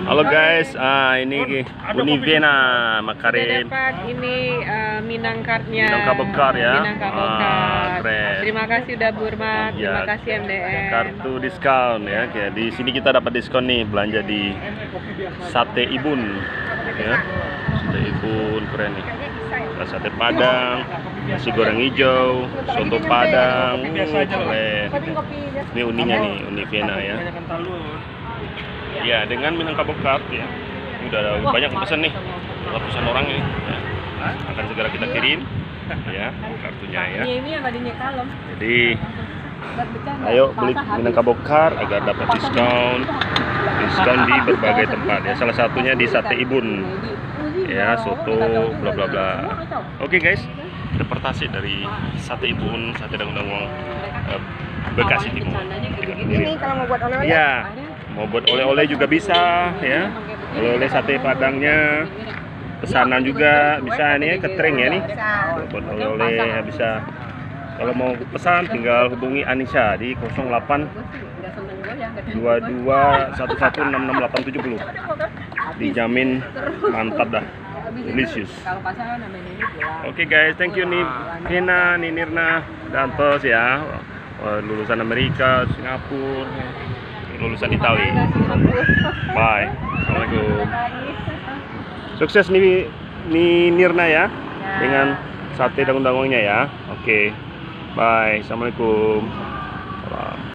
Halo guys, ini Univena Makarim. Sudah dapat ini Minang cardnya. Minangkabau ya. Minangkabau card. Keren. Terima kasih udah Burma, terima Ya, kasih MDM. kartu diskon ya. Kayak di sini kita dapat diskon nih belanja di Sate Ibun ya. Sate Ibun keren nih. Sate Padang, nasi goreng hijau, soto Padang, keren. Ini uninya nih, Univena ya. Ya, dengan Minangkabau Card ya. Ini udah banyak pesan nih, ratusan orang ini. Ya. Akan segera kita kirim ya kartunya ya. Ini yang tadinya kalem. Jadi ayo beli Minangkabau Card agar dapat diskon di berbagai tempat ya. Salah satunya di Sate Ibun ya, soto bla bla bla. Oke guys, deportasi dari Sate Ibun, Sate Daun-Daun Bekasi Timur. Ini kalau mau buat oleh-oleh. Iya, mau buat oleh-oleh juga bisa ya. Oleh-oleh sate Padangnya, pesanan juga bisa nih, catering ya nih. Buat oleh-oleh ya bisa. Kalau mau pesan tinggal hubungi Anissa di 08 22 11666870. Dijamin mantap dah. Delicious. Oke guys, thank you nih Nina, Ninirna, Dantos ya. Lulusan Amerika, Singapura, lulusan Itali. Bye. Assalamualaikum. Sukses nih Nirna ya dengan sate daun-daunnya ya. Oke. Bye. Assalamualaikum.